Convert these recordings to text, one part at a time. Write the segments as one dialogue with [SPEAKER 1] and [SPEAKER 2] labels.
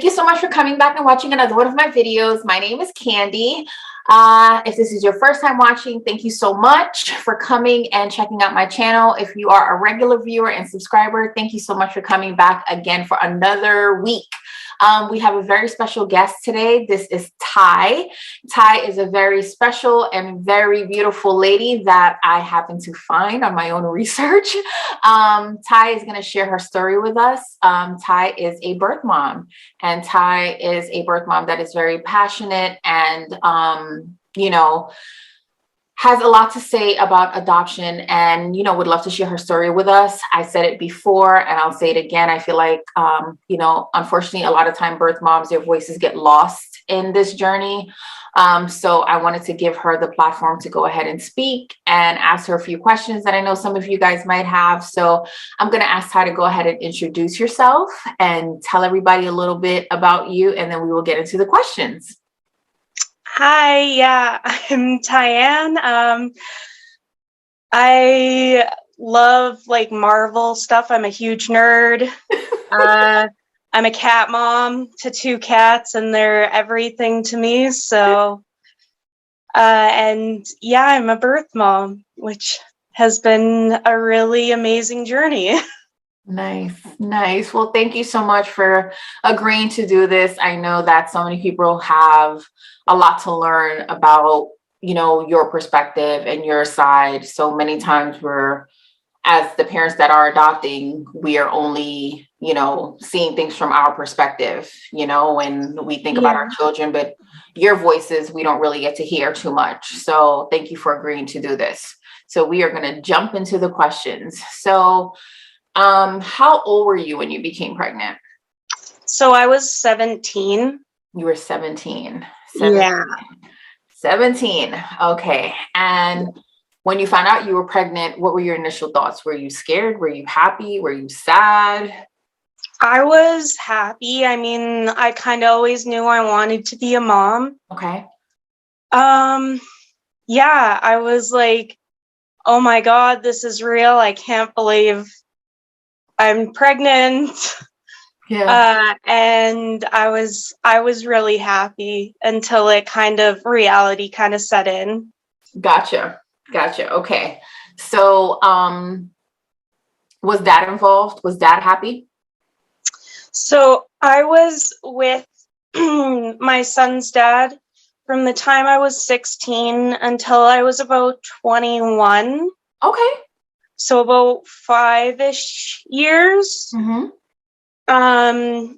[SPEAKER 1] Thank you so much for coming back and watching another one of my videos. My name is Khandy. If this is your first time watching, thank you so much for coming and checking out my channel. If you are a regular viewer and subscriber, thank you so much for coming back again for another week. We have a very special guest today. This is Ty. Ty is a very special and very beautiful lady that I happened to find on my own research. Ty is going to share her story with us. Ty is a birth mom, and Ty is a birth mom that is very passionate and, has a lot to say about adoption and, would love to share her story with us. I said it before and I'll say it again. I feel like, unfortunately, a lot of time birth moms, their voices get lost in this journey. So I wanted to give her the platform to go ahead and speak and ask her a few questions that I know some of you guys might have. So I'm going to ask Ty to go ahead and introduce yourself and tell everybody a little bit about you, and then we will get into the questions.
[SPEAKER 2] Hi, yeah, I'm Tyann. I love Marvel stuff. I'm a huge nerd. I'm a cat mom to 2 cats, and they're everything to me. So, and yeah, I'm a birth mom, which has been a really amazing journey.
[SPEAKER 1] Nice. Well, thank you so much for agreeing to do this. I know that so many people have a lot to learn about, your perspective and your side. So many times as the parents that are adopting, we are only, seeing things from our perspective, when we think about our children, but your voices, we don't really get to hear too much. So thank you for agreeing to do this. So we are going to jump into the questions. So how old were you when you became pregnant?
[SPEAKER 2] So I was 17.
[SPEAKER 1] You were 17.
[SPEAKER 2] Yeah.
[SPEAKER 1] 17. Okay. And when you found out you were pregnant, what were your initial thoughts? Were you scared? Were you happy? Were you sad?
[SPEAKER 2] I was happy. I mean, I kind of always knew I wanted to be a mom.
[SPEAKER 1] Okay.
[SPEAKER 2] Yeah, I was like, oh my God, this is real. I can't believe I'm pregnant.
[SPEAKER 1] Yeah.
[SPEAKER 2] And I was really happy until reality kind of set in.
[SPEAKER 1] Gotcha. Okay. So, was Dad involved? Was Dad happy?
[SPEAKER 2] So I was with my son's dad from the time I was 16 until I was about 21.
[SPEAKER 1] Okay.
[SPEAKER 2] So about 5-ish years.
[SPEAKER 1] Mm-hmm.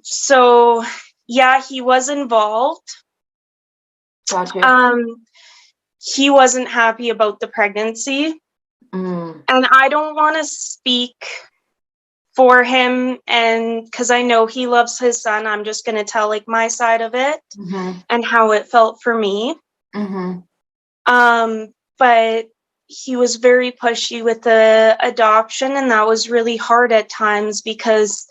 [SPEAKER 2] So yeah, he was involved.
[SPEAKER 1] Gotcha.
[SPEAKER 2] He wasn't happy about the pregnancy. And I don't want to speak for him, and because I know he loves his son, I'm just going to tell my side of it and how it felt for me. But he was very pushy with the adoption, and that was really hard at times because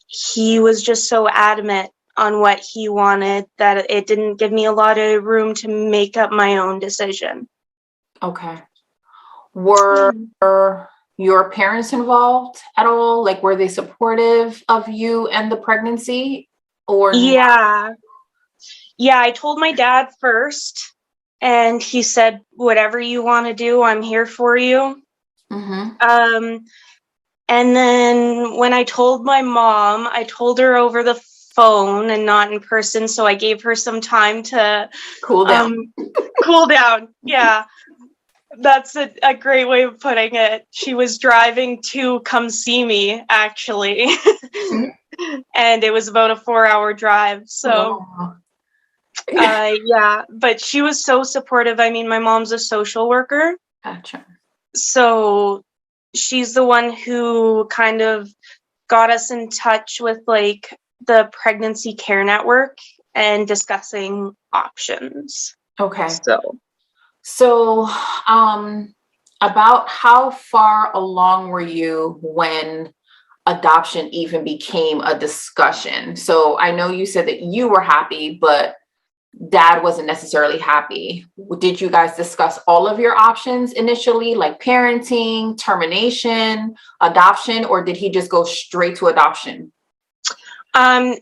[SPEAKER 2] he was just so adamant on what he wanted that it didn't give me a lot of room to make up my own decision.
[SPEAKER 1] Okay. Were your parents involved at all? Were they supportive of you and the pregnancy? Or
[SPEAKER 2] yeah, I told my dad first, and he said, whatever you want to do, I'm here for you. And then when I told my mom, I told her over the phone and not in person, so I gave her some time to
[SPEAKER 1] cool down.
[SPEAKER 2] Cool down. Yeah, that's a great way of putting it. She was driving to come see me, actually. And it was about a 4-hour drive. So, yeah, but she was so supportive. I mean, my mom's a social worker.
[SPEAKER 1] Gotcha.
[SPEAKER 2] So she's the one who kind of got us in touch with the Pregnancy Care Network and discussing options.
[SPEAKER 1] Okay. So, about how far along were you when adoption even became a discussion? So I know you said that you were happy, but Dad wasn't necessarily happy. Did you guys discuss all of your options initially, like parenting, termination, adoption, or did he just go straight to adoption?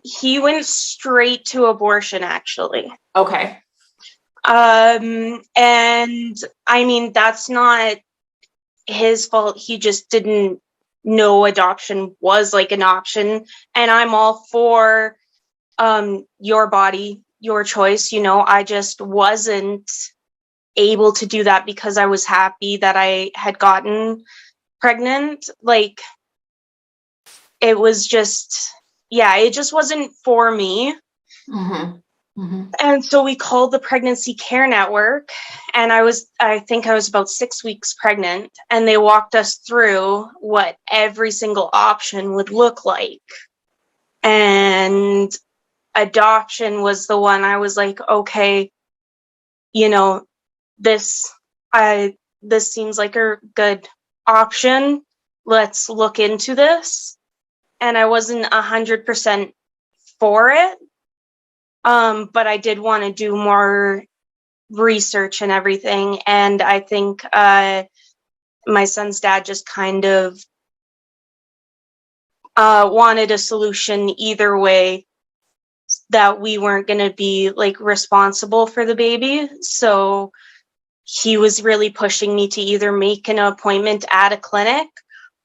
[SPEAKER 2] He went straight to abortion, actually.
[SPEAKER 1] Okay.
[SPEAKER 2] And I mean, that's not his fault. He just didn't know adoption was like an option. And I'm all for your body, your choice. You know, I just wasn't able to do that because I was happy that I had gotten pregnant. Like, it was just, yeah, it just wasn't for me.
[SPEAKER 1] Mm-hmm. Mm-hmm.
[SPEAKER 2] And so we called the pregnancy care network, and I think I was about 6 weeks pregnant, and they walked us through what every single option would look like. And adoption was the one I was like, okay, you know, this, this seems like a good option. Let's look into this. And I wasn't 100% for it. But I did want to do more research and everything. And I think my son's dad just kind of wanted a solution either way, that we weren't going to be like responsible for the baby. So he was really pushing me to either make an appointment at a clinic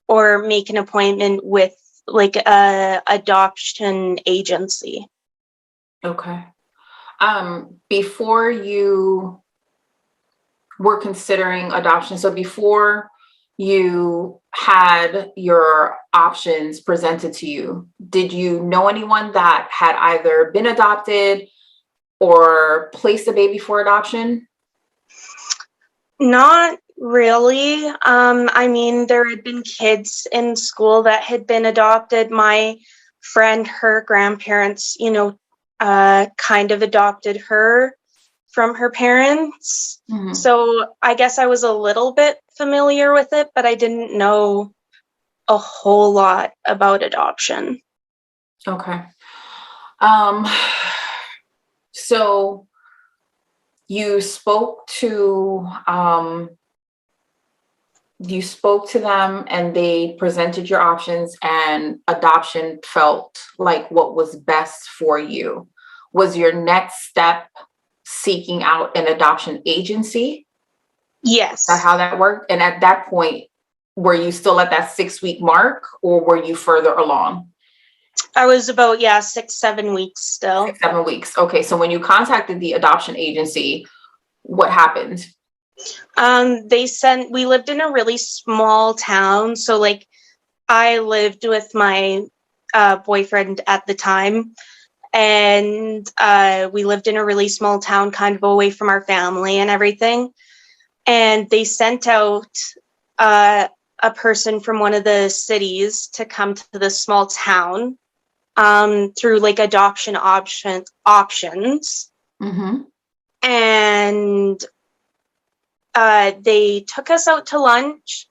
[SPEAKER 2] or make an appointment with like a adoption agency.
[SPEAKER 1] Okay. Before you were considering adoption, so before you had your options presented to you, did you know anyone that had either been adopted or placed a baby for adoption?
[SPEAKER 2] Not really. I mean, there had been kids in school that had been adopted. My friend, her grandparents, you know, kind of adopted her from her parents.
[SPEAKER 1] Mm-hmm.
[SPEAKER 2] So I guess I was a little bit familiar with it, but I didn't know a whole lot about adoption.
[SPEAKER 1] Okay. So you spoke to them and they presented your options, and adoption felt like what was best for you. Was your next step seeking out an adoption agency?
[SPEAKER 2] Yes.
[SPEAKER 1] Is that how that worked? And at that point, were you still at that 6-week mark, or were you further along?
[SPEAKER 2] I was about, 6, 7 weeks still.
[SPEAKER 1] 6, 7 weeks. Okay. So when you contacted the adoption agency, what happened?
[SPEAKER 2] We lived in a really small town. So like I lived with my boyfriend at the time, and we lived in a really small town, kind of away from our family and everything. And they sent out a person from one of the cities to come to this small town through like adoption options.
[SPEAKER 1] Mm-hmm.
[SPEAKER 2] And they took us out to lunch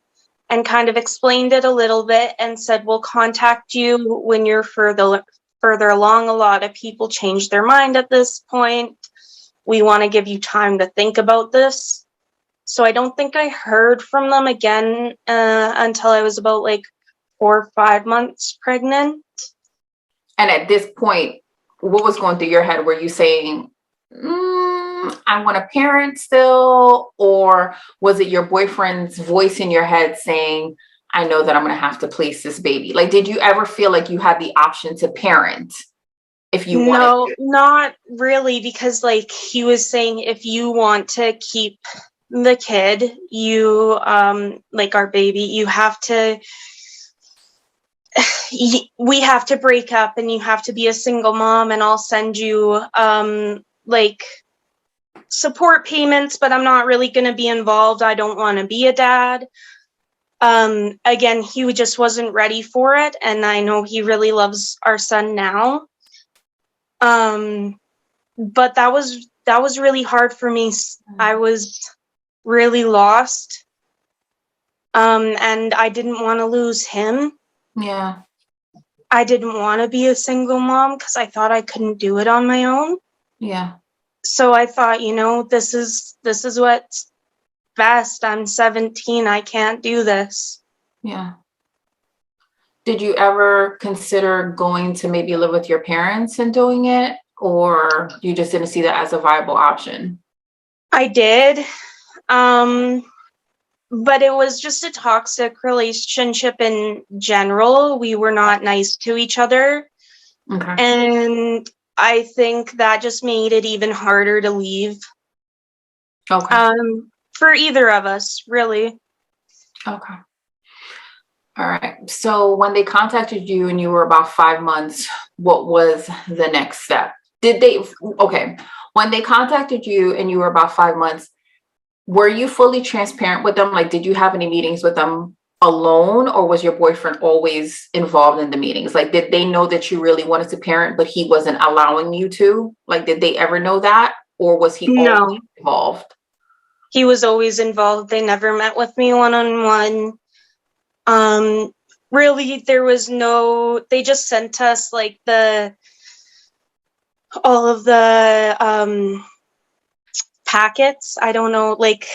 [SPEAKER 2] and kind of explained it a little bit and said, we'll contact you when you're further along. A lot of people change their mind at this point. We want to give you time to think about this. So I don't think I heard from them again until I was about like 4 or 5 months pregnant.
[SPEAKER 1] And at this point, what was going through your head? Were you saying, I want a parent still? Or was it your boyfriend's voice in your head saying, I know that I'm going to have to place this baby? Like, did you ever feel like you had the option to parent if you wanted to?
[SPEAKER 2] No, not really, because like he was saying, if you want to keep the kid, you like our baby, you have to we have to break up and you have to be a single mom, and I'll send you like support payments, but I'm not really going to be involved. I don't want to be a dad. Again, he just wasn't ready for it, and I know he really loves our son now. But that was really hard for me. I was really lost. And I didn't want to lose him.
[SPEAKER 1] Yeah.
[SPEAKER 2] I didn't want to be a single mom because I thought I couldn't do it on my own.
[SPEAKER 1] Yeah.
[SPEAKER 2] So I thought, this is what's best. I'm 17. I can't do this.
[SPEAKER 1] Yeah. Did you ever consider going to maybe live with your parents and doing it, or you just didn't see that as a viable option?
[SPEAKER 2] I did. But it was just a toxic relationship in general. We were not nice to each other.
[SPEAKER 1] Okay.
[SPEAKER 2] And I think that just made it even harder to leave.
[SPEAKER 1] Okay.
[SPEAKER 2] For either of us, really.
[SPEAKER 1] Okay. All right. So when they contacted you and you were about 5 months, what was the next step? Okay. When they contacted you and you were about 5 months, were you fully transparent with them? Like, did you have any meetings with them alone, or was your boyfriend always involved in the meetings? Like, did they know that you really wanted to parent, but he wasn't allowing you to? Like, did they ever know that? Or was he always
[SPEAKER 2] No,
[SPEAKER 1] involved?
[SPEAKER 2] he was always involved. They never met with me one-on-one. Really, there was no, they just sent us like all of the packets. I don't know, like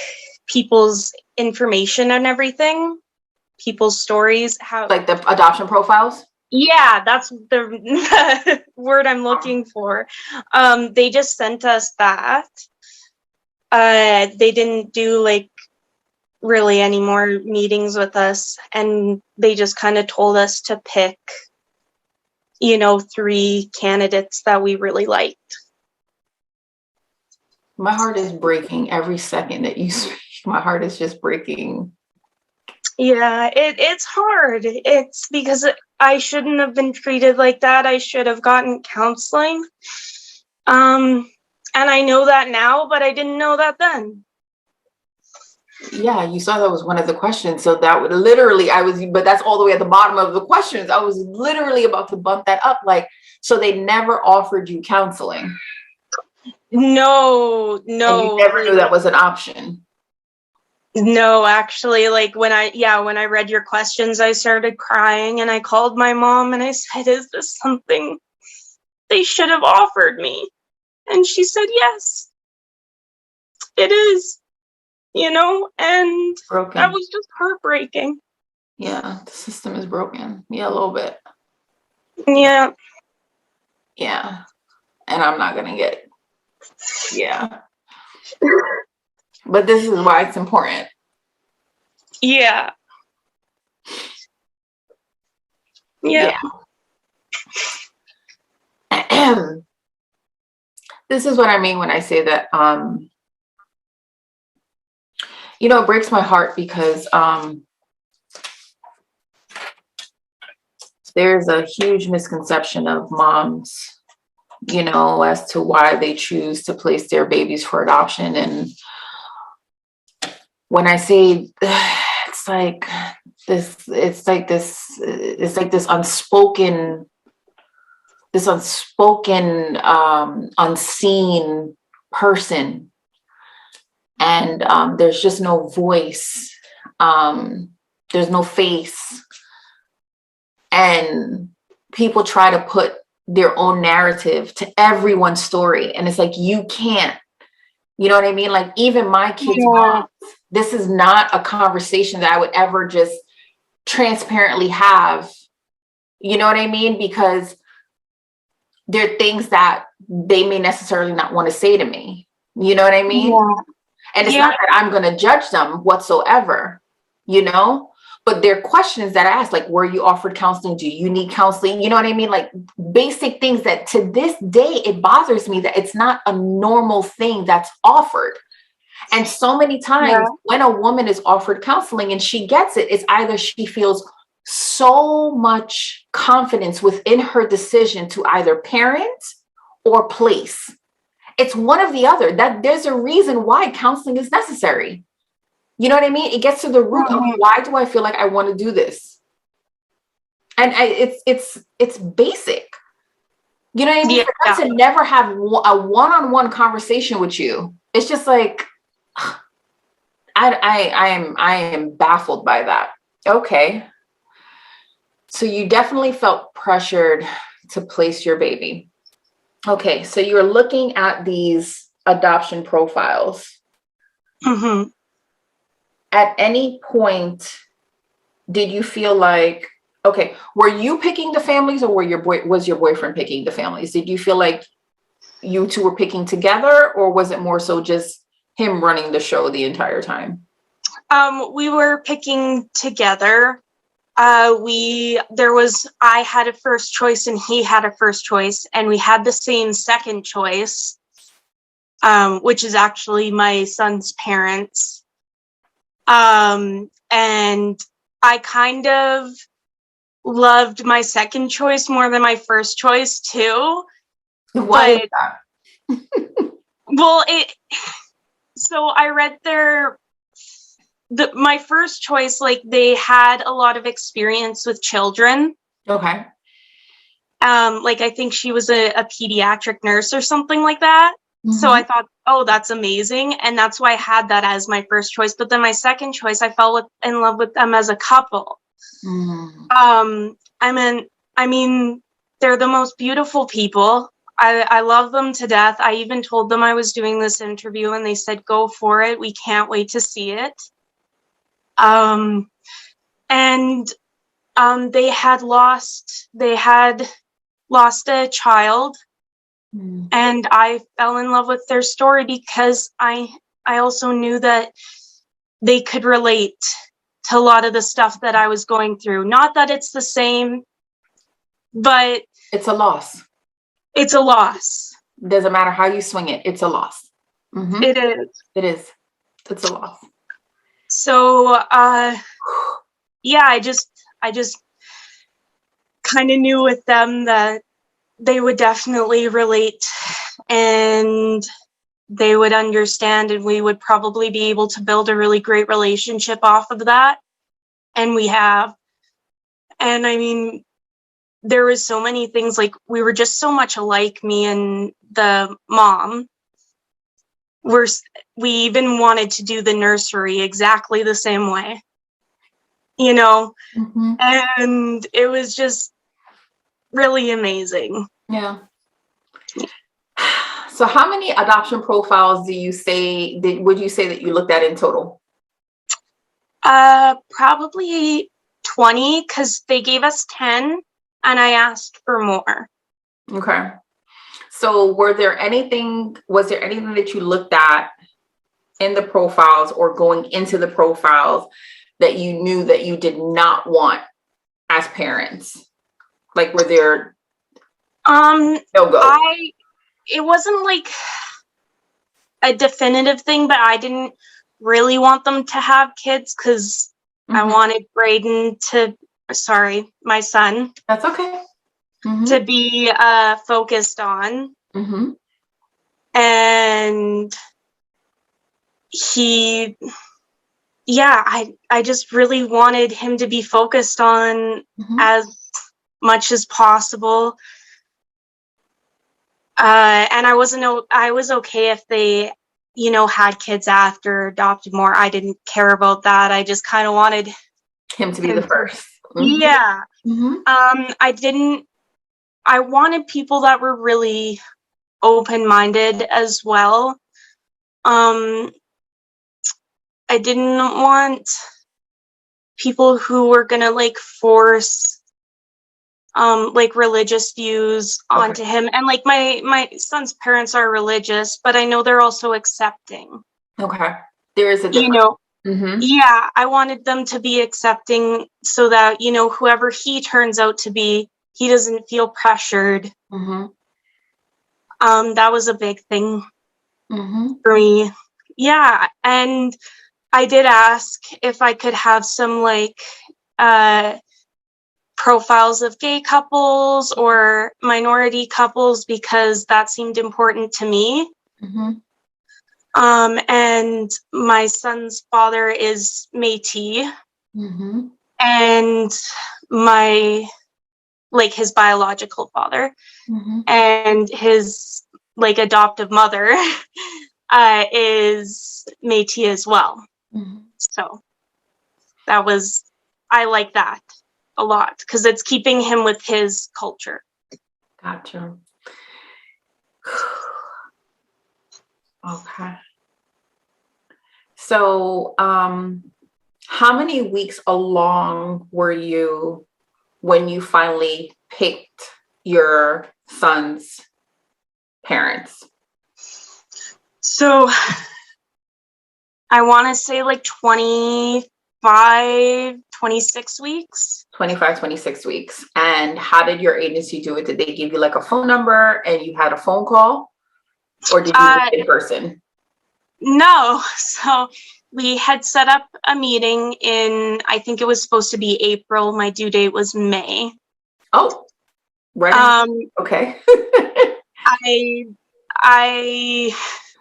[SPEAKER 2] people's information and everything, people's stories, how.
[SPEAKER 1] Like the adoption profiles?
[SPEAKER 2] Yeah, that's the word I'm looking for. They just sent us that. They didn't do like really any more meetings with us, and they just kind of told us to pick, 3 candidates that we really liked.
[SPEAKER 1] My heart is breaking every second that you speak. My heart is just breaking.
[SPEAKER 2] Yeah, it's hard. It's because I shouldn't have been treated like that. I should have gotten counseling. And I know that now, but I didn't know that then.
[SPEAKER 1] Yeah, you saw that was one of the questions. So that would literally, but that's all the way at the bottom of the questions. I was literally about to bump that up. Like, so they never offered you counseling.
[SPEAKER 2] No,
[SPEAKER 1] And you never knew that was an option.
[SPEAKER 2] No, actually, like when I read your questions, I started crying and I called my mom and I said, "Is this something they should have offered me?" And she said, "Yes, it is." And
[SPEAKER 1] Broken.
[SPEAKER 2] that was just heartbreaking.
[SPEAKER 1] Yeah, the system is broken. Yeah, a little bit.
[SPEAKER 2] Yeah.
[SPEAKER 1] Yeah. And I'm not gonna get, yeah. But this is why it's important.
[SPEAKER 2] Yeah. Yeah.
[SPEAKER 1] This is what I mean when I say that, it breaks my heart because there's a huge misconception of moms, as to why they choose to place their babies for adoption. And when I say it's like this unspoken, unseen person, and there's just no voice, there's no face, and people try to put their own narrative to everyone's story, and it's like, you can't, you know what I mean? Like, even my kids' moms, this is not a conversation that I would ever just transparently have, you know what I mean? Because there are things that they may necessarily not want to say to me, you know what I mean?
[SPEAKER 2] Yeah.
[SPEAKER 1] And it's not that I'm going to judge them whatsoever, but there are questions that I ask, like, were you offered counseling? Do you need counseling? You know what I mean? Like, basic things that to this day, it bothers me that it's not a normal thing that's offered. And so many times when a woman is offered counseling and she gets it, it's either she feels so much confidence within her decision to either parent or place. It's one of the other. That there's a reason why counseling is necessary. You know what I mean? It gets to the root of, why do I feel like I want to do this? And it's basic. You know what I mean? For them to never have a one-on-one conversation with you, it's just like, I am baffled by that. Okay. So you definitely felt pressured to place your baby. Okay. So you're looking at these adoption profiles. At any point, did you feel like Okay. Were you picking the families, or was your boyfriend picking the families? Did you feel like you two were picking together, or was it more so just him running the show the entire time?
[SPEAKER 2] We were picking together. I had a first choice and he had a first choice, and we had the same second choice, which is actually my son's parents. And I kind of loved my second choice more than my first choice too.
[SPEAKER 1] Why is
[SPEAKER 2] But
[SPEAKER 1] that?
[SPEAKER 2] well, so I read my first choice, like they had a lot of experience with children.
[SPEAKER 1] Okay.
[SPEAKER 2] Like I think she was a pediatric nurse or something like that. So I thought, oh, that's amazing. And that's why I had that as my first choice. But then my second choice, I fell in love with them as a couple. I mean, they're the most beautiful people. I love them to death. I even told them I was doing this interview and they said, go for it. We can't wait to see it. And they had lost a child, and I fell in love with their story because I also knew that they could relate to a lot of the stuff that I was going through. Not that it's the same, but
[SPEAKER 1] It's a loss.
[SPEAKER 2] it's a loss.
[SPEAKER 1] Doesn't matter how you swing it. It's a loss.
[SPEAKER 2] It is.
[SPEAKER 1] It is. It's a loss.
[SPEAKER 2] So, yeah, I just kind of knew with them that they would definitely relate and they would understand, and we would probably be able to build a really great relationship off of that. And we have. And I mean, there was so many things, like we were just so much alike, me and the mom. We even wanted to do the nursery exactly the same way, you know? And it was just really amazing.
[SPEAKER 1] Yeah. So how many adoption profiles would you say that you looked at in total?
[SPEAKER 2] Probably 20, because they gave us 10 and I asked for more.
[SPEAKER 1] Okay. So was there anything that you looked at in the profiles or going into the profiles that you knew that you did not want as parents? Like, were there no-go?
[SPEAKER 2] It wasn't like a definitive thing, but I didn't really want them to have kids because I wanted my son.
[SPEAKER 1] That's okay.
[SPEAKER 2] To be focused on. And I just really wanted him to be focused on as much as possible. And I was okay if they, had kids after, adopted more. I didn't care about that. I just kind of wanted
[SPEAKER 1] him to be the first.
[SPEAKER 2] Yeah. I wanted people that were really open-minded as well. I didn't want people who were gonna force religious views onto him. And my son's parents are religious, but I know they're also accepting.
[SPEAKER 1] Okay. There is a difference.
[SPEAKER 2] Yeah, I wanted them to be accepting so that, whoever he turns out to be, he doesn't feel pressured. That was a big thing for me. Yeah, and I did ask if I could have some profiles of gay couples or minority couples because that seemed important to me. And my son's father is Métis, and his biological father, and his adoptive mother is Métis as well. So I like that a lot because it's keeping him with his culture.
[SPEAKER 1] Gotcha. Okay. So, how many weeks along were you when you finally picked your son's parents?
[SPEAKER 2] So I want to say like 25, 26 weeks.
[SPEAKER 1] 25, 26 weeks. And how did your agency do it? Did they give you like a phone number and you had a phone call? Or did you meet in person?
[SPEAKER 2] No. So we had set up a meeting in, I think it was supposed to be April. My due date was May.
[SPEAKER 1] Oh, right. Okay.
[SPEAKER 2] I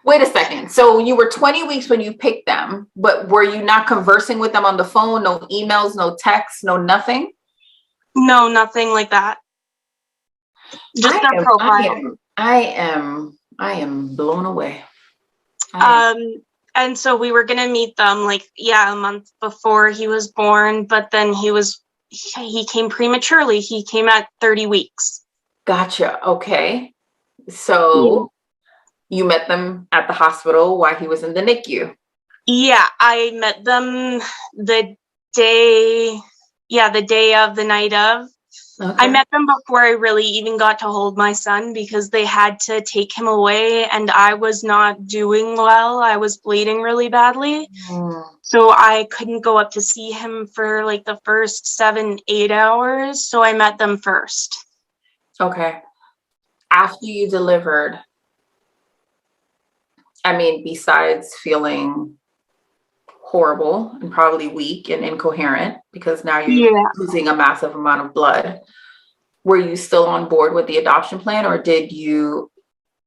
[SPEAKER 1] Wait a second. So you were 20 weeks when you picked them, but were you not conversing with them on the phone? No emails, no texts, no nothing?
[SPEAKER 2] No, nothing like that. Just their profile.
[SPEAKER 1] I am blown away.
[SPEAKER 2] And so we were gonna meet them like, a month before he was born, but then he came prematurely. He came at 30 weeks.
[SPEAKER 1] Gotcha. Okay. So you met them at the hospital while he was in the NICU?
[SPEAKER 2] Yeah, I met them the day of, the night of. Okay. I met them before I really even got to hold my son because they had to take him away and I was not doing well. I was bleeding really badly. So I couldn't go up to see him for like the first 7-8 hours. So I met them first.
[SPEAKER 1] Okay. After you delivered, I mean, besides feeling horrible and probably weak and incoherent because now you're losing a massive amount of blood, were you still on board with the adoption plan, or did you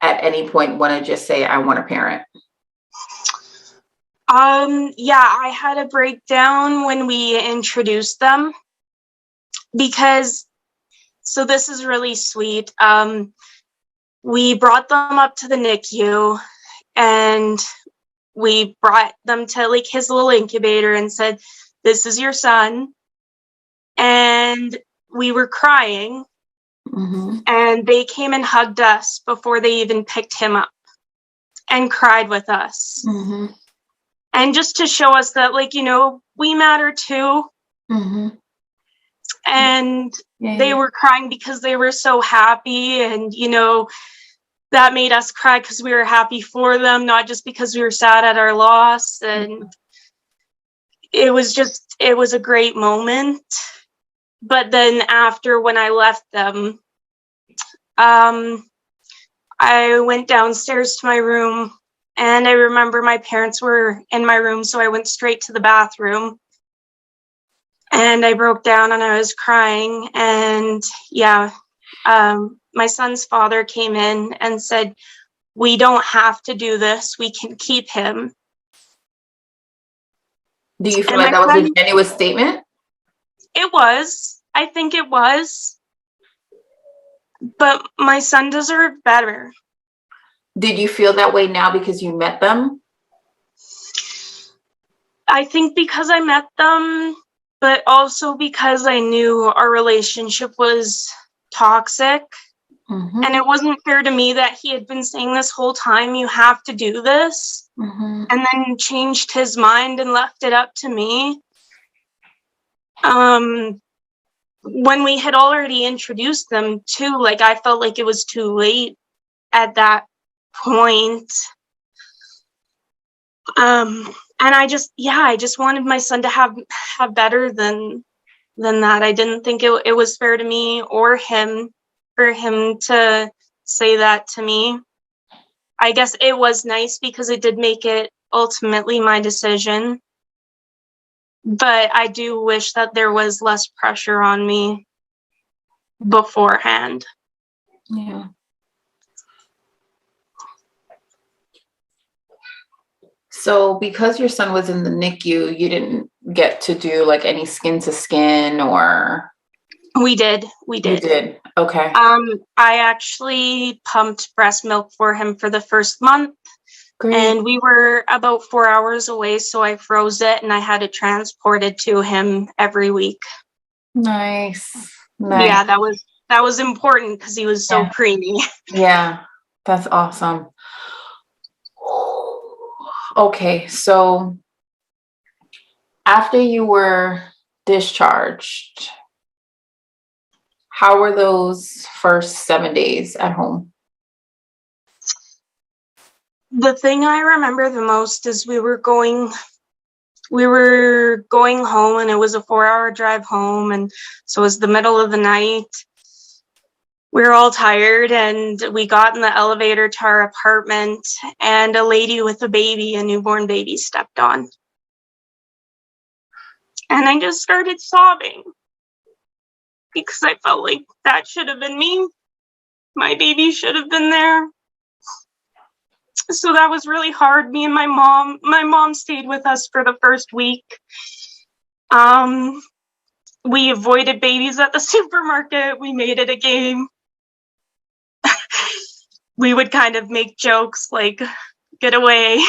[SPEAKER 1] at any point want to just say, I want a parent?
[SPEAKER 2] I had a breakdown when we introduced them because, so this is really sweet. We brought them up to the NICU and we brought them to like his little incubator and said, this is your son. And we were crying and they came and hugged us before they even picked him up and cried with us. And just to show us that, like, we matter too. And they were crying because they were so happy. And, that made us cry because we were happy for them, not just because we were sad at our loss. And it was a great moment. But then after, when I left them, I went downstairs to my room and I remember my parents were in my room. So I went straight to the bathroom and I broke down and I was crying. And my son's father came in and said, we don't have to do this. We can keep him.
[SPEAKER 1] Do you feel like that was a genuine statement?
[SPEAKER 2] It was. I think it was. But my son deserved better.
[SPEAKER 1] Did you feel that way now because you met them?
[SPEAKER 2] I think because I met them, but also because I knew our relationship was toxic. And it wasn't fair to me that he had been saying this whole time, you have to do this, and then changed his mind and left it up to me. When we had already introduced them too, like I felt like it was too late at that point. And I just wanted my son to have better than that. I didn't think it was fair to me or him for him to say that to me. I guess it was nice because it did make it ultimately my decision. But I do wish that there was less pressure on me beforehand.
[SPEAKER 1] Yeah. So because your son was in the NICU, you didn't get to do like any skin to skin or?
[SPEAKER 2] We did.
[SPEAKER 1] You did. Okay.
[SPEAKER 2] I actually pumped breast milk for him for the first month. Great. And we were about 4 hours away, so I froze it and I had it transported to him every week.
[SPEAKER 1] Nice.
[SPEAKER 2] Yeah, that was important because he was so preemie.
[SPEAKER 1] Yeah, that's awesome. Okay, so after you were discharged, How were those first 7 days at home?
[SPEAKER 2] The thing I remember the most is we were going home, and it was a 4-hour drive home, and so it was the middle of the night. We were all tired, and we got in the elevator to our apartment, and a lady with a baby, a newborn baby, stepped on. And I just started sobbing because I felt like that should have been me. My baby should have been there. So that was really hard. Me and my mom stayed with us for the first week. We avoided babies at the supermarket. We made it a game. We would kind of make jokes like, get away,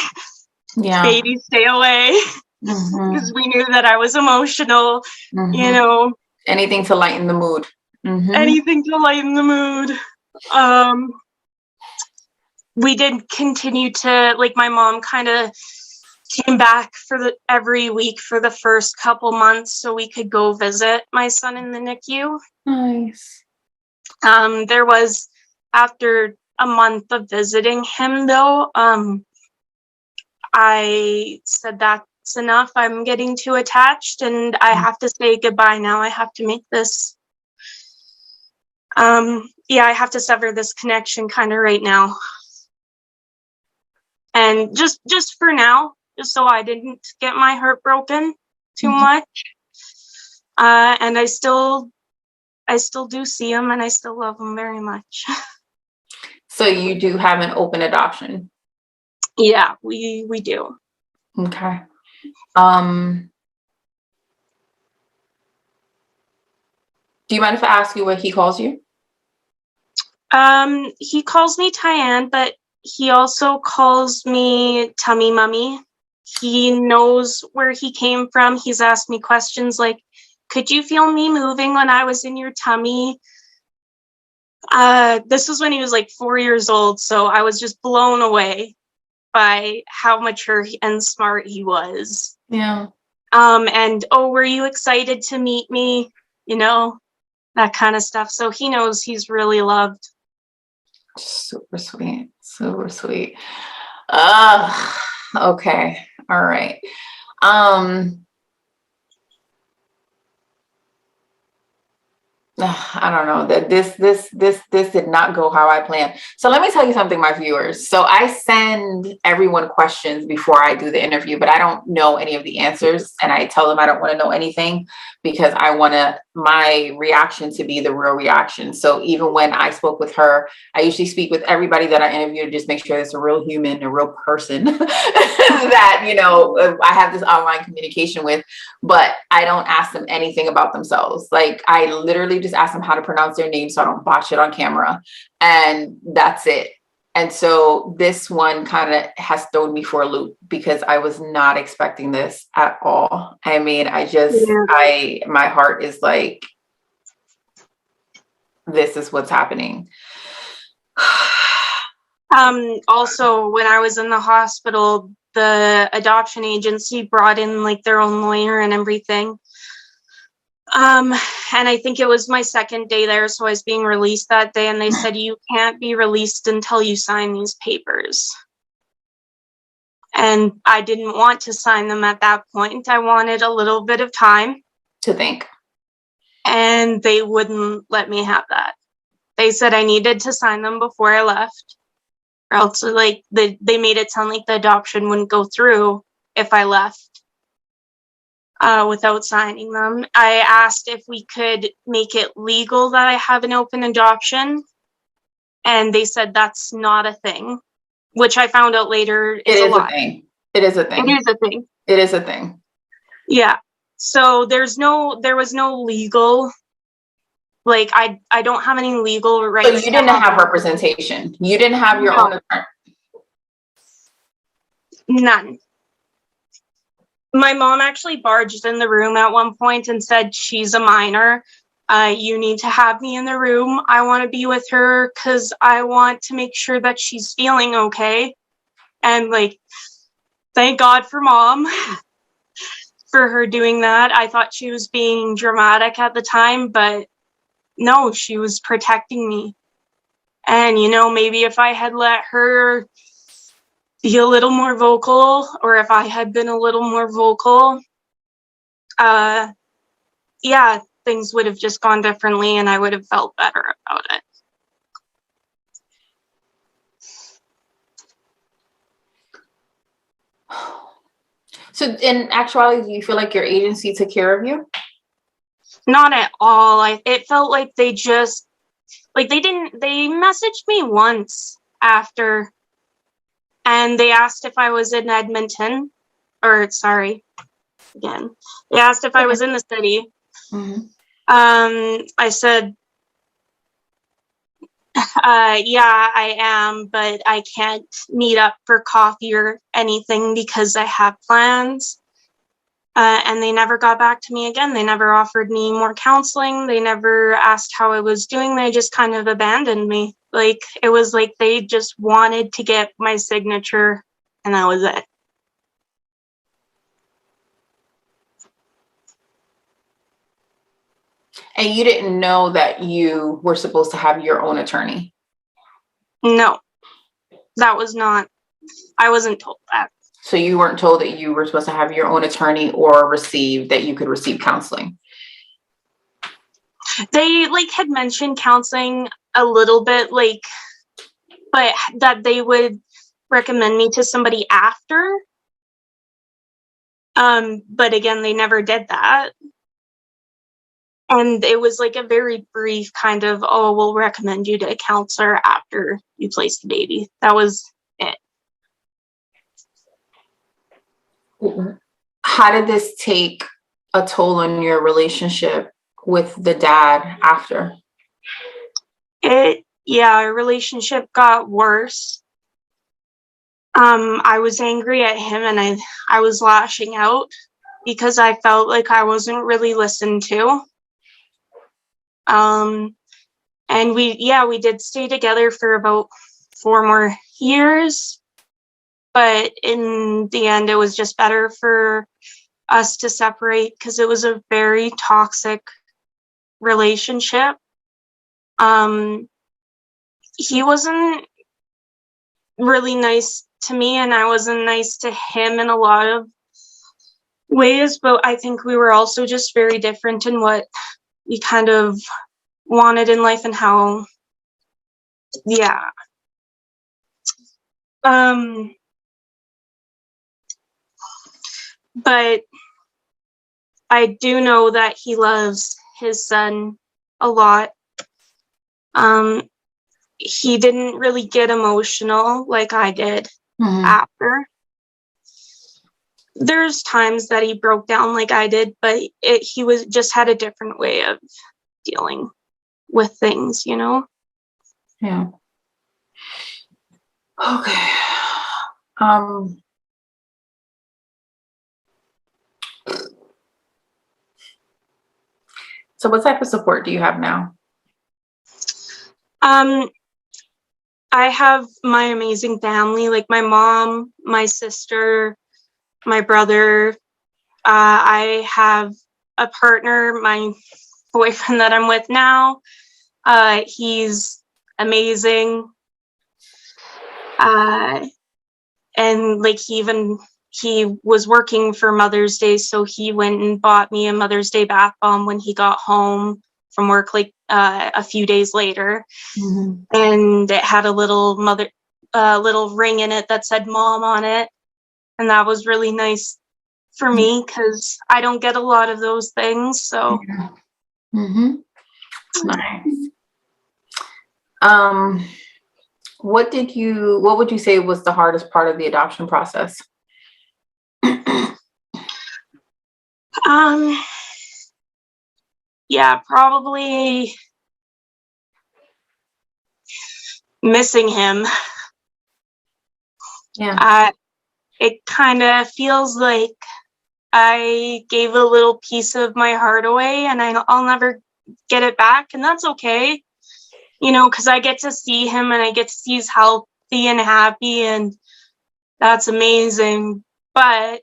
[SPEAKER 2] baby, stay away, because we knew that I was emotional, you know.
[SPEAKER 1] Anything to lighten the mood.
[SPEAKER 2] Anything to lighten the mood. We did continue to, like, my mom kind of came back every week for the first couple months so we could go visit my son in the NICU.
[SPEAKER 1] Nice.
[SPEAKER 2] There was, after a month of visiting him, though, I said, that's enough. I'm getting too attached, and I have to say goodbye now. I have to make this, I have to sever this connection kind of right now. And just for now, just so I didn't get my heart broken too much. And I still do see him, and I still love him very much.
[SPEAKER 1] So you do have an open adoption?
[SPEAKER 2] Yeah, we do.
[SPEAKER 1] Okay. Do you mind if I ask you what he calls you?
[SPEAKER 2] He calls me Tyann, but he also calls me Tummy Mummy. He knows where he came from. He's asked me questions like, could you feel me moving when I was in your tummy? This was when he was like 4 years old, so I was just blown away by how mature and smart he was.
[SPEAKER 1] Yeah.
[SPEAKER 2] And, oh, were you excited to meet me? You know, that kind of stuff. So he knows he's really loved.
[SPEAKER 1] Super sweet. Super sweet. Okay. All right. I don't know that this did not go how I planned. So let me tell you something, my viewers. So I send everyone questions before I do the interview, but I don't know any of the answers. And I tell them I don't want to know anything because I want my reaction to be the real reaction. So even when I spoke with her, I usually speak with everybody that I interview to just make sure it's a real human, a real person that, I have this online communication with, but I don't ask them anything about themselves. Like I literally just ask them how to pronounce their name so I don't botch it on camera. And that's it. And so this one kind of has thrown me for a loop because I was not expecting this at all. I mean, my heart is like, this is what's happening.
[SPEAKER 2] Also, when I was in the hospital, the adoption agency brought in like their own lawyer and everything. And I think it was my second day there, so I was being released that day, and they said, you can't be released until you sign these papers. And I didn't want to sign them at that point. I wanted a little bit of time
[SPEAKER 1] to think.
[SPEAKER 2] And they wouldn't let me have that. They said I needed to sign them before I left, or else like they made it sound like the adoption wouldn't go through if I left without signing them. I asked if we could make it legal that I have an open adoption, and they said that's not a thing, which I found out later is a lie.
[SPEAKER 1] It is a thing.
[SPEAKER 2] It is a thing.
[SPEAKER 1] It is a thing.
[SPEAKER 2] Yeah. So there was no legal, like I don't have any legal rights.
[SPEAKER 1] So you didn't have representation. You didn't have your own attorney.
[SPEAKER 2] None. My mom actually barged in the room at one point and said, she's a minor. You need to have me in the room. I want to be with her because I want to make sure that she's feeling okay. And like, thank God for mom for her doing that. I thought she was being dramatic at the time, but no, she was protecting me. And, you know, maybe if I had let her be a little more vocal, or if I had been a little more vocal, yeah, things would have just gone differently and I would have felt better about it.
[SPEAKER 1] So in actuality, do you feel like your agency took care of you?
[SPEAKER 2] Not at all. It felt like they just, like they messaged me once after, and they asked if I was in Edmonton, or sorry, again, they asked if I was in the city.
[SPEAKER 1] Mm-hmm.
[SPEAKER 2] I said, yeah, I am, but I can't meet up for coffee or anything because I have plans. And they never got back to me again. They never offered me more counseling. They never asked how I was doing. They just kind of abandoned me. Like, it was like they just wanted to get my signature, and that was it.
[SPEAKER 1] And you didn't know that you were supposed to have your own attorney?
[SPEAKER 2] No, that was not, I wasn't told that.
[SPEAKER 1] So you weren't told that you were supposed to have your own attorney or that you could receive counseling?
[SPEAKER 2] They like had mentioned counseling a little bit, like, but that they would recommend me to somebody after. But again, they never did that. And it was like a very brief kind of, oh, we'll recommend you to a counselor after you place the baby. That was it.
[SPEAKER 1] How did this take a toll on your relationship with the dad after?
[SPEAKER 2] Our relationship got worse. I was angry at him, and I was lashing out because I felt like I wasn't really listened to. And we did stay together for about 4 more years, but in the end, it was just better for us to separate because it was a very toxic relationship. He wasn't really nice to me, and I wasn't nice to him in a lot of ways, but I think we were also just very different in what we kind of wanted in life and how, yeah. But I do know that he loves his son a lot. He didn't really get emotional like I did after. There's times that he broke down like I did, but he was just had a different way of dealing with things, you know?
[SPEAKER 1] Yeah. Okay. So what type of support do you have now?
[SPEAKER 2] I have my amazing family, like my mom, my sister, my brother. I have a partner, my boyfriend that I'm with now. He's amazing. And like he was working for Mother's Day, so he went and bought me a Mother's Day bath bomb when he got home from work, like a few days later. And it had a little ring in it that said mom on it, and that was really nice for me because I don't get a lot of those things. So
[SPEAKER 1] Nice. What would you say was the hardest part of the adoption process?
[SPEAKER 2] Yeah, probably missing him.
[SPEAKER 1] Yeah.
[SPEAKER 2] It kind of feels like I gave a little piece of my heart away, and I'll never get it back, and that's okay, you know, because I get to see him and I get to see he's healthy and happy, and that's amazing. But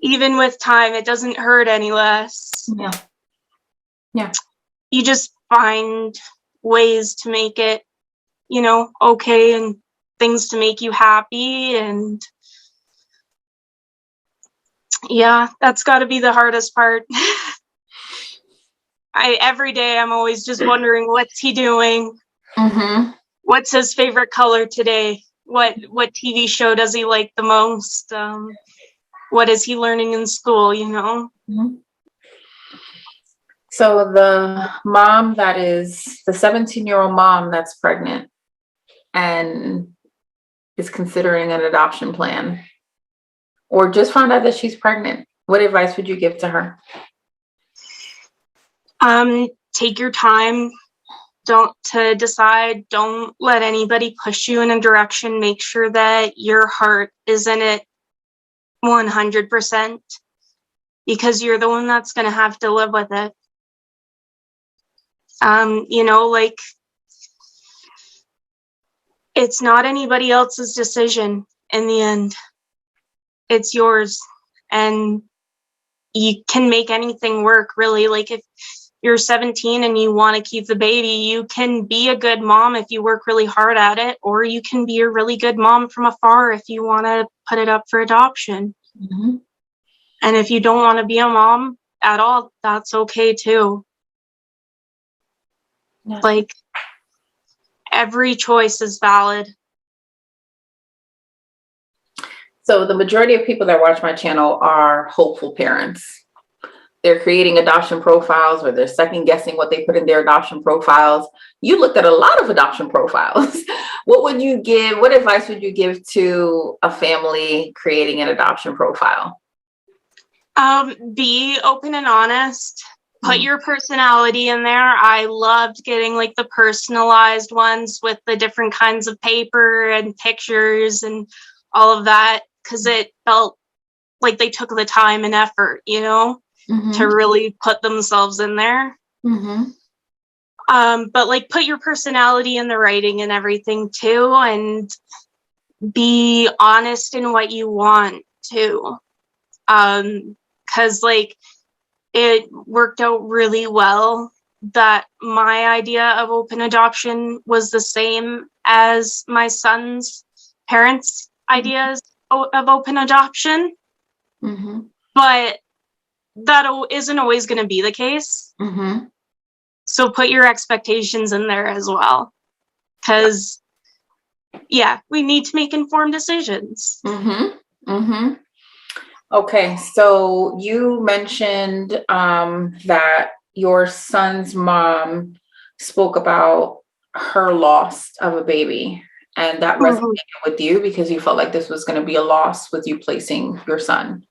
[SPEAKER 2] even with time, it doesn't hurt any less.
[SPEAKER 1] Yeah.
[SPEAKER 2] you just find ways to make it, you know, okay, and things to make you happy. And yeah, that's got to be the hardest part. Every day I'm always just wondering, what's he doing?
[SPEAKER 1] Mm-hmm.
[SPEAKER 2] What's his favorite color today? What TV show does he like the most? What is he learning in school, you know?
[SPEAKER 1] Mm-hmm. So the mom that is the 17-year-old mom that's pregnant and is considering an adoption plan, or just found out that she's pregnant, what advice would you give to her?
[SPEAKER 2] Take your time. Don't decide. Don't let anybody push you in a direction. Make sure that your heart is in it 100%, because you're the one that's going to have to live with it. You know, like, it's not anybody else's decision in the end. It's yours, and you can make anything work, really. Like, if you're 17 and you want to keep the baby, you can be a good mom if you work really hard at it, or you can be a really good mom from afar if you want to put it up for adoption.
[SPEAKER 1] Mm-hmm.
[SPEAKER 2] And if you don't want to be a mom at all, that's okay too.
[SPEAKER 1] Yeah.
[SPEAKER 2] Like, every choice is valid.
[SPEAKER 1] So the majority of people that watch my channel are hopeful parents. They're creating adoption profiles, or they're second guessing what they put in their adoption profiles. You looked at a lot of adoption profiles. What advice would you give to a family creating an adoption profile?
[SPEAKER 2] Be open and honest. Put your personality in there. I loved getting like the personalized ones with the different kinds of paper and pictures and all of that, because it felt like they took the time and effort, you know, to really put themselves in there. But like, put your personality in the writing and everything too, and be honest in what you want too. Because like, it worked out really well that my idea of open adoption was the same as my son's parents' ideas of open adoption. But that isn't always going to be the case. So put your expectations in there as well. Because, yeah, we need to make informed decisions.
[SPEAKER 1] Okay, so you mentioned that your son's mom spoke about her loss of a baby, and that resonated with you because you felt like this was going to be a loss with you placing your son.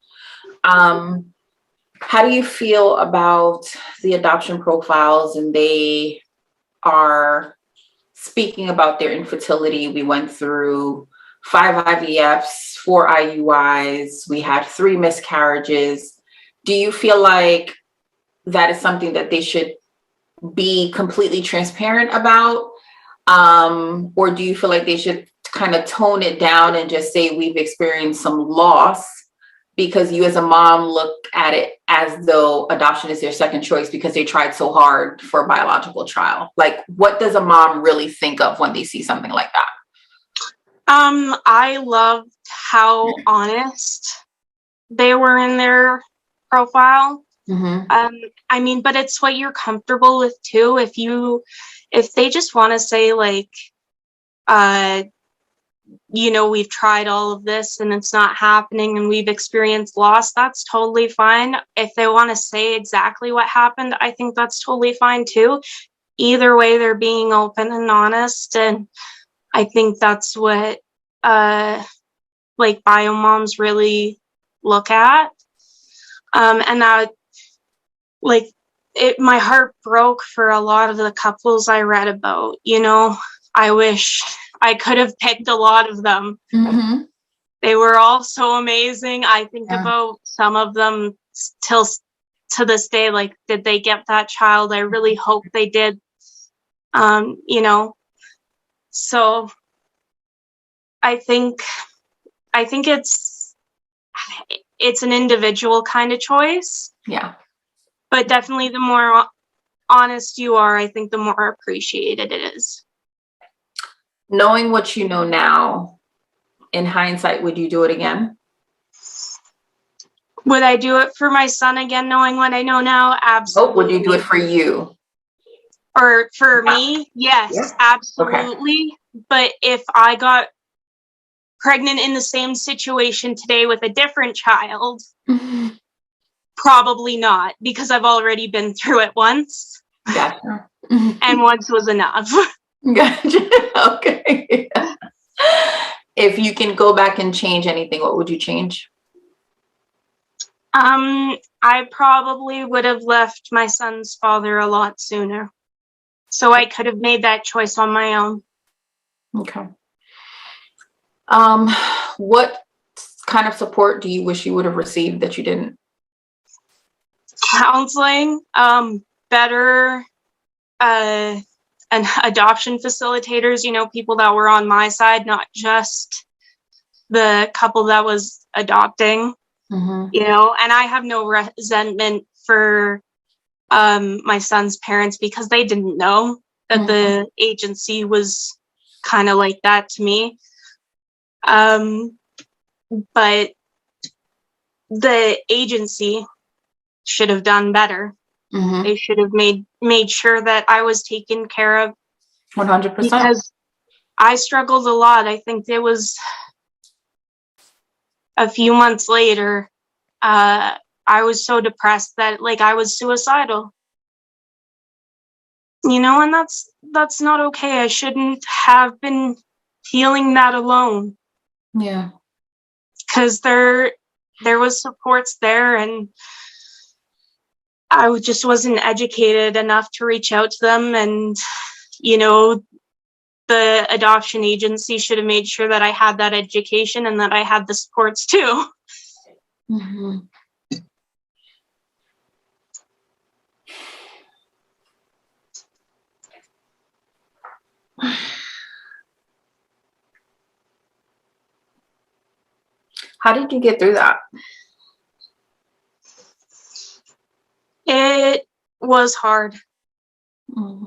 [SPEAKER 1] How do you feel about the adoption profiles, and they are speaking about their infertility? We went through 5 IVFs, 4 IUIs, we had 3 miscarriages. Do you feel like that is something that they should be completely transparent about? Or do you feel like they should kind of tone it down and just say we've experienced some loss, because you as a mom look at it as though adoption is their second choice because they tried so hard for a biological child? Like, what does a mom really think of when they see something like that?
[SPEAKER 2] I loved how honest they were in their profile. I mean, but it's what you're comfortable with too. If they just want to say like, you know, we've tried all of this and it's not happening and we've experienced loss, that's totally fine. If they want to say exactly what happened, I think that's totally fine too. Either way, they're being open and honest, and I think that's what like bio moms really look at. And that, like, my heart broke for a lot of the couples I read about. You know, I wish I could have picked a lot of them. They were all so amazing. I think about some of them till to this day, like, did they get that child? I really hope they did. You know, so I think it's an individual kind of choice.
[SPEAKER 1] Yeah.
[SPEAKER 2] But definitely the more honest you are, I think the more appreciated it is.
[SPEAKER 1] Knowing what you know now, in hindsight, would you do it again?
[SPEAKER 2] Would I do it for my son again, knowing what I know now? Absolutely.
[SPEAKER 1] Oh, would you do it for you?
[SPEAKER 2] Or for me? Yes,
[SPEAKER 1] Yeah.
[SPEAKER 2] absolutely. Okay. But if I got pregnant in the same situation today with a different child, probably not, because I've already been through it once.
[SPEAKER 1] Gotcha.
[SPEAKER 2] And once was enough.
[SPEAKER 1] Gotcha. Okay. If you can go back and change anything, what would you change?
[SPEAKER 2] I probably would have left my son's father a lot sooner, so I could have made that choice on my own.
[SPEAKER 1] Okay. What kind of support do you wish you would have received that you didn't?
[SPEAKER 2] Counseling, better, and adoption facilitators, you know, people that were on my side, not just the couple that was adopting. You know, and I have no resentment for my son's parents, because they didn't know that the agency was kind of like that to me. But the agency should have done better. They should have made sure that I was taken care of.
[SPEAKER 1] 100%.
[SPEAKER 2] Because I struggled a lot. I think it was a few months later, I was so depressed that like I was suicidal. You know, and that's not okay. I shouldn't have been feeling that alone.
[SPEAKER 1] Yeah.
[SPEAKER 2] Because there was supports there, and I just wasn't educated enough to reach out to them. And, you know, the adoption agency should have made sure that I had that education and that I had the supports too.
[SPEAKER 1] How did you get through that?
[SPEAKER 2] It was hard.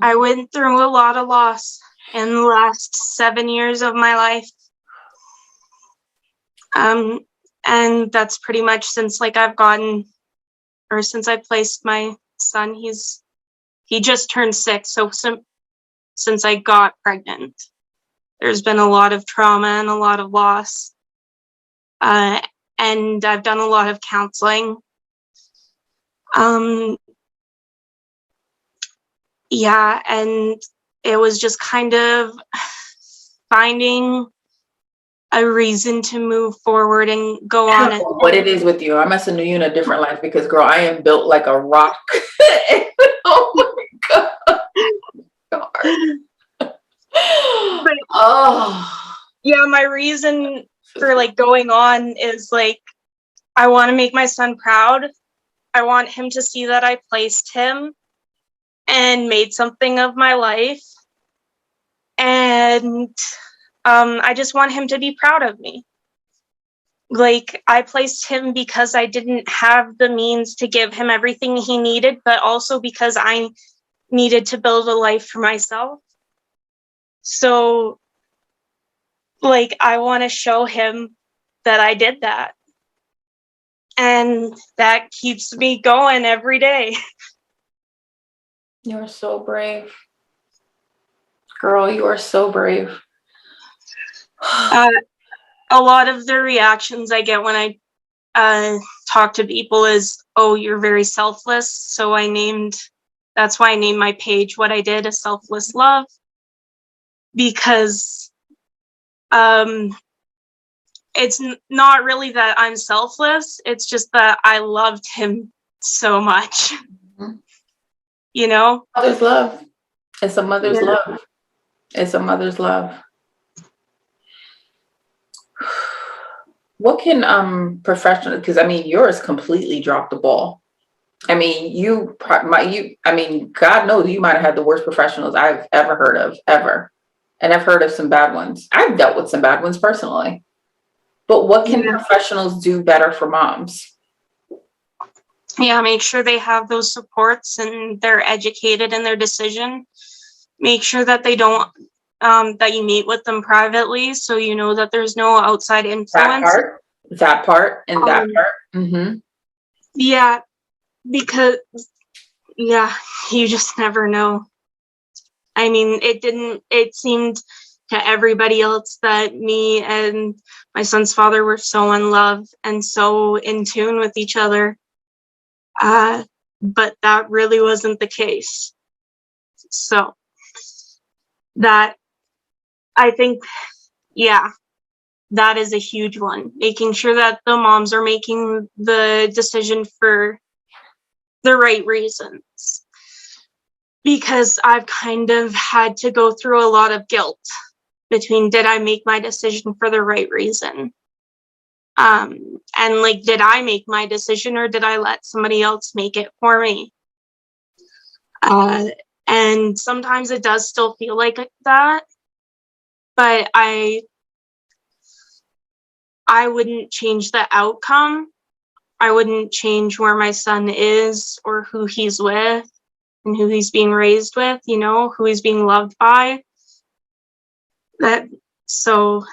[SPEAKER 2] I went through a lot of loss in the last 7 years of my life. And that's pretty much since like since I placed my son. He just turned 6, so since I got pregnant, there's been a lot of trauma and a lot of loss. And I've done a lot of counseling. Yeah, and it was just kind of finding a reason to move forward and go on.
[SPEAKER 1] What it is with you. I must have knew you in a different life, because girl, I am built like a rock. Oh my God.
[SPEAKER 2] But, yeah, my reason for like going on is like, I want to make my son proud. I want him to see that I placed him and made something of my life. And I just want him to be proud of me. Like, I placed him because I didn't have the means to give him everything he needed, but also because I needed to build a life for myself. So, like, I want to show him that I did that. And that keeps me going every day.
[SPEAKER 1] You're so brave. Girl, you are so brave.
[SPEAKER 2] A lot of the reactions I get when I talk to people is, oh, you're very selfless. So that's why I named my page what I did, a selfless love. Because it's not really that I'm selfless. It's just that I loved him so much. You know?
[SPEAKER 1] Mother's love. It's a mother's love. It's a mother's love. What can professional, because I mean yours completely dropped the ball. I mean, God knows you might have had the worst professionals I've ever heard of, ever. And I've heard of some bad ones. I've dealt with some bad ones personally. But what can professionals do better for moms?
[SPEAKER 2] Yeah, make sure they have those supports and they're educated in their decision. Make sure that they don't that you meet with them privately, so you know that there's no outside
[SPEAKER 1] That
[SPEAKER 2] influence.
[SPEAKER 1] part, that part, and that part. Mm-hmm.
[SPEAKER 2] Yeah, because yeah, you just never know. I mean, it seemed to everybody else that me and my son's father were so in love and so in tune with each other. But that really wasn't the case. So that, I think, yeah, that is a huge one. Making sure that the moms are making the decision for the right reasons. Because I've kind of had to go through a lot of guilt between, did I make my decision for the right reason? And like, did I make my decision or did I let somebody else make it for me? And sometimes it does still feel like that, but I wouldn't change the outcome. I wouldn't change where my son is or who he's with and who he's being raised with, you know, who he's being loved by. So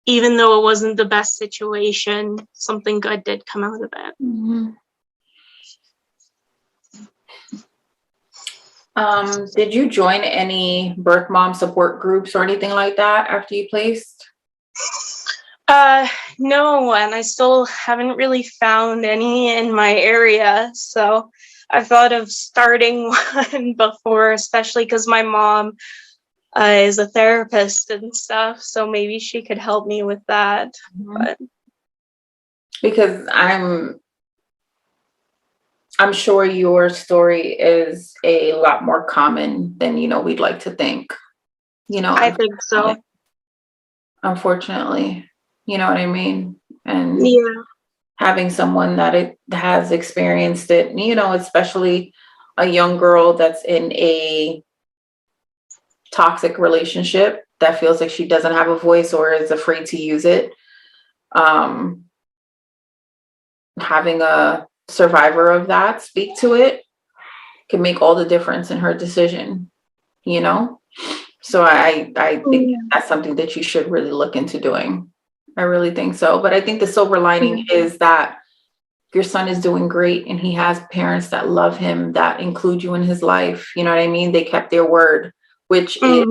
[SPEAKER 2] even though it wasn't the best situation, something good did come out of it.
[SPEAKER 1] Mm-hmm. Did you join any birth mom support groups or anything like that after you placed?
[SPEAKER 2] No, and I still haven't really found any in my area. So I thought of starting one before, especially because my mom is a therapist and stuff. So maybe she could help me with that.
[SPEAKER 1] Mm-hmm.
[SPEAKER 2] But
[SPEAKER 1] Because I'm sure your story is a lot more common than, we'd like to think,
[SPEAKER 2] I think so.
[SPEAKER 1] Unfortunately, you know what I mean? And
[SPEAKER 2] Yeah.
[SPEAKER 1] having someone that it has experienced it, especially a young girl that's in a toxic relationship that feels like she doesn't have a voice or is afraid to use it. Having a survivor of that speak to it can make all the difference in her decision, So I think that's something that you should really look into doing. I really think so. But I think the silver lining is that your son is doing great and he has parents that love him, that include you in his life. You know what I mean? They kept their word, which is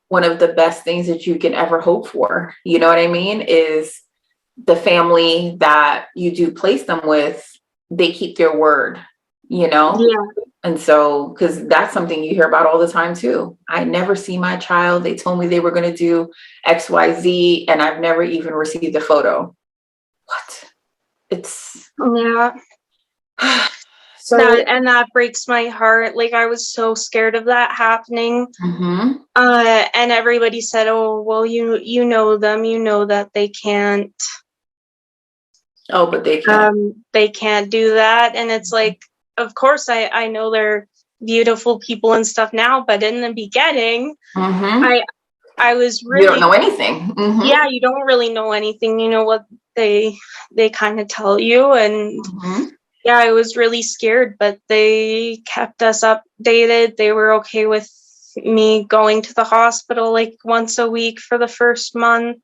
[SPEAKER 1] one of the best things that you can ever hope for. You know what I mean? Is the family that you do place them with, they keep their word,
[SPEAKER 2] Yeah.
[SPEAKER 1] And so, because that's something you hear about all the time too. I never see my child. They told me they were going to do XYZ, and I've never even received a photo. What? It's
[SPEAKER 2] Yeah.
[SPEAKER 1] so,
[SPEAKER 2] that breaks my heart. Like, I was so scared of that happening. And everybody said, "Oh, well, you know them. You know that they can't."
[SPEAKER 1] Oh, but they can.
[SPEAKER 2] They can't do that, and it's like, of course, I know they're beautiful people and stuff now, but in the beginning, I was really,
[SPEAKER 1] you don't know anything.
[SPEAKER 2] Yeah, you don't really know anything. You know what they kind of tell you, and yeah, I was really scared, but they kept us updated. They were okay with me going to the hospital like once a week for the first month.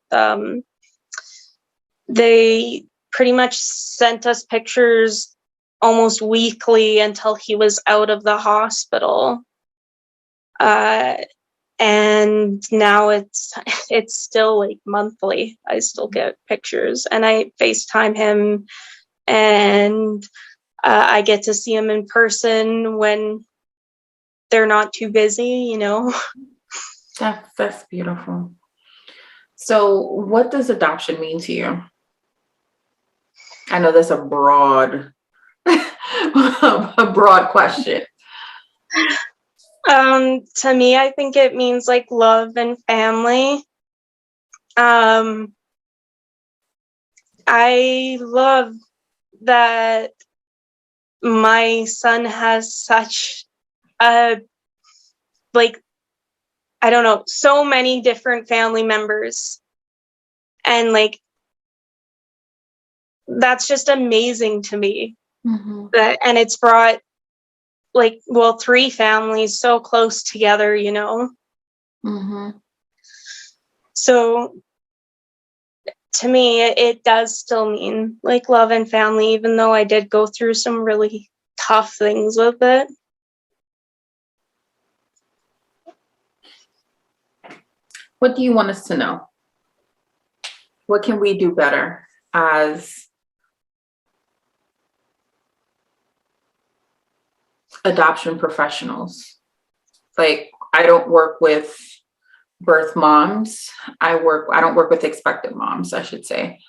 [SPEAKER 2] They pretty much sent us pictures almost weekly until he was out of the hospital. And now it's still like monthly. I still get pictures and I FaceTime him, and I get to see him in person when they're not too busy,
[SPEAKER 1] That's beautiful. So what does adoption mean to you? I know that's a broad question.
[SPEAKER 2] To me, I think it means like love and family. I love that my son has such a, like, I don't know, so many different family members. And like, that's just amazing to me. And it's brought like, well, 3 families so close together, you know? So to me, it does still mean like love and family, even though I did go through some really tough things with it.
[SPEAKER 1] What do you want us to know? What can we do better as adoption professionals? Like, I don't work with birth moms. I don't work with expectant moms, I should say.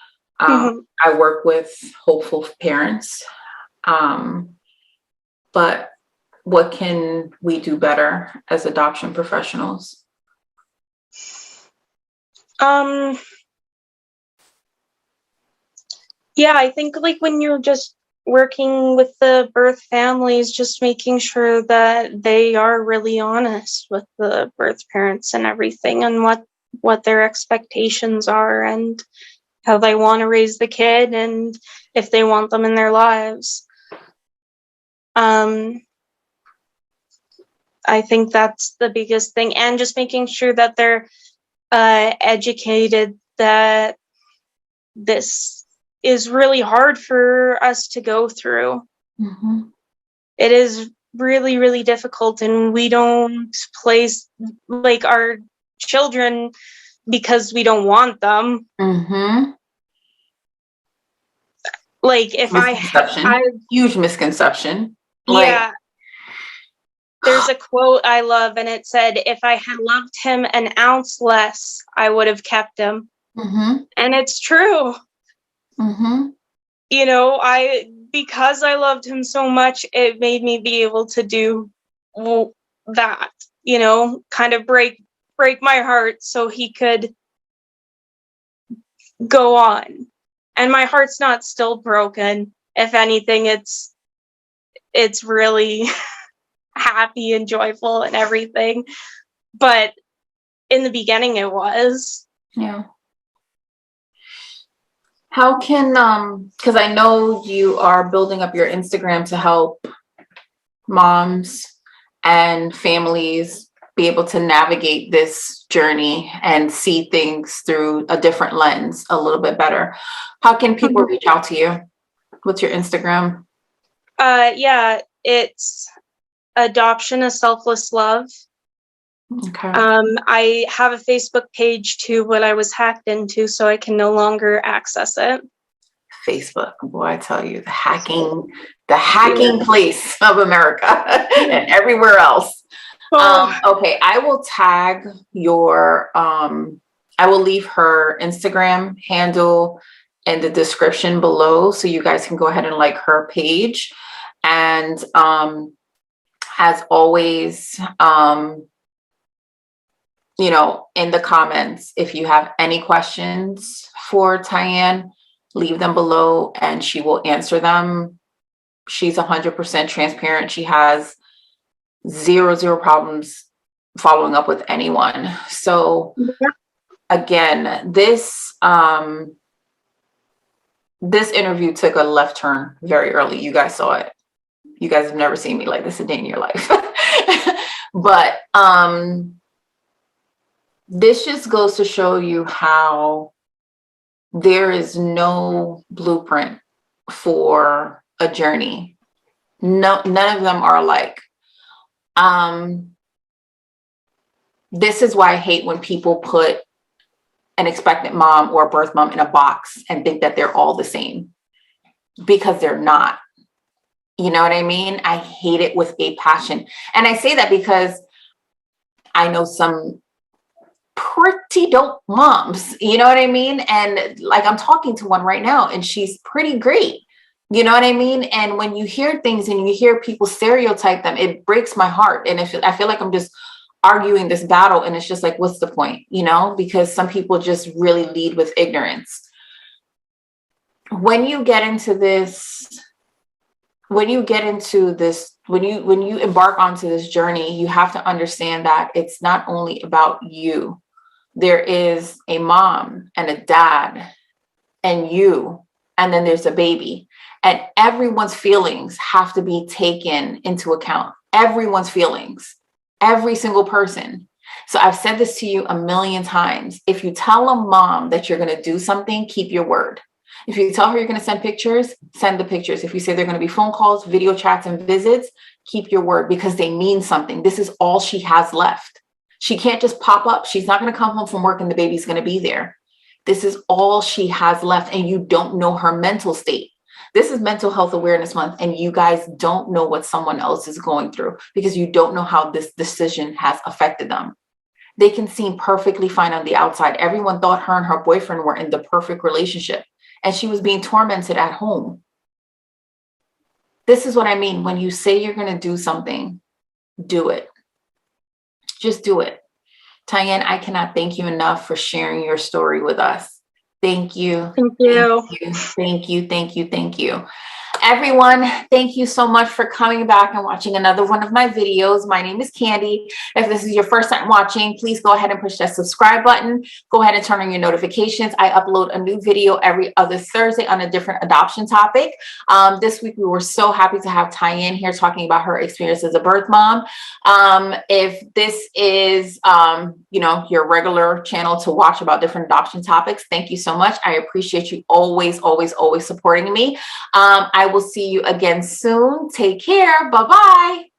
[SPEAKER 1] I work with hopeful parents. But what can we do better as adoption professionals?
[SPEAKER 2] Yeah, I think like when you're just working with the birth families, just making sure that they are really honest with the birth parents and everything, and what their expectations are and how they want to raise the kid and if they want them in their lives. I think that's the biggest thing, and just making sure that they're educated that this is really hard for us to go through. It is really, really difficult, and we don't place like our children because we don't want them. Like if
[SPEAKER 1] huge misconception.
[SPEAKER 2] Yeah. There's a quote I love, and it said, "If I had loved him an ounce less, I would have kept him." And it's true. You know, because I loved him so much, it made me be able to do that, you know, kind of break my heart so he could go on. And my heart's not still broken. If anything, it's really happy and joyful and everything. But in the beginning it was.
[SPEAKER 1] Yeah. How can, because I know you are building up your Instagram to help moms and families be able to navigate this journey and see things through a different lens a little bit better. How can people reach out to you? What's your Instagram?
[SPEAKER 2] Yeah, it's Adoption, a Selfless Love.
[SPEAKER 1] Okay.
[SPEAKER 2] I have a Facebook page too, but I was hacked into, so I can no longer access it.
[SPEAKER 1] Facebook, boy, I tell you, the hacking place of America and everywhere else. Okay, I will tag your, I will leave her Instagram handle in the description below, so you guys can go ahead and like her page. And as always, you know, in the comments, if you have any questions for Tyann, leave them below and she will answer them. She's 100% transparent. She has zero problems following up with anyone. So again, this interview took a left turn very early. You guys saw it. You guys have never seen me like this a day in your life. But this just goes to show you how there is no blueprint for a journey. No, none of them are alike. This is why I hate when people put an expectant mom or a birth mom in a box and think that they're all the same, because they're not. You know what I mean? I hate it with a passion. And I say that because I know some pretty dope moms, you know what I mean? And like, I'm talking to one right now and she's pretty great. You know what I mean? And when you hear things and you hear people stereotype them, it breaks my heart. And I feel like I'm just arguing this battle, and it's just like, what's the point? You know, because some people just really lead with ignorance. When you embark onto this journey, you have to understand that it's not only about you. There is a mom and a dad and you, and then there's a baby. And everyone's feelings have to be taken into account. Everyone's feelings, every single person. So I've said this to you a million times. If you tell a mom that you're going to do something, keep your word. If you tell her you're going to send pictures, send the pictures. If you say they're going to be phone calls, video chats, and visits, keep your word, because they mean something. This is all she has left. She can't just pop up. She's not going to come home from work and the baby's going to be there. This is all she has left, and you don't know her mental state. This is Mental Health Awareness Month, and you guys don't know what someone else is going through because you don't know how this decision has affected them. They can seem perfectly fine on the outside. Everyone thought her and her boyfriend were in the perfect relationship, and she was being tormented at home. This is what I mean. When you say you're going to do something, do it. Just do it. Tyann, I cannot thank you enough for sharing your story with us. Thank you.
[SPEAKER 2] Thank you.
[SPEAKER 1] Thank you. Thank you. Thank you. Everyone, thank you so much for coming back and watching another one of my videos. My name is Khandy. If this is your first time watching, please go ahead and push that subscribe button. Go ahead and turn on your notifications. I upload a new video every other Thursday on a different adoption topic. This week, we were so happy to have Tyann here talking about her experience as a birth mom. If this is, your regular channel to watch about different adoption topics, thank you so much. I appreciate you always supporting me. I will see you again soon. Take care. Bye-bye.